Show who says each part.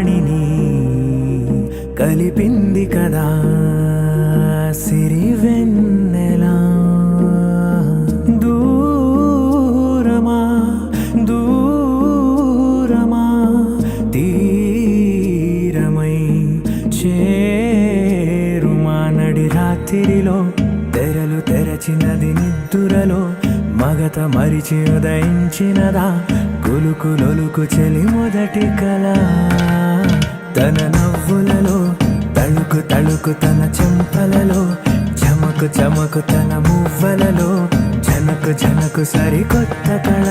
Speaker 1: వాణిని కలిపింది కదా సిరి వెన్నెలా. దూరమా దూరమా తీరమై చేరుమా నడి రాత్రిలో తెరలు తెరచినది నిద్దురలో మగత మరిచి ఉదయించినదా కులుకు లొలుకు చెలి మొదటి కళ. తన నవ్వులలో తళుకు తళుకు తన చెంపలలో చమకు చమకు తన మువ్వలలో జనకు జనకు సరికొత్త కళ.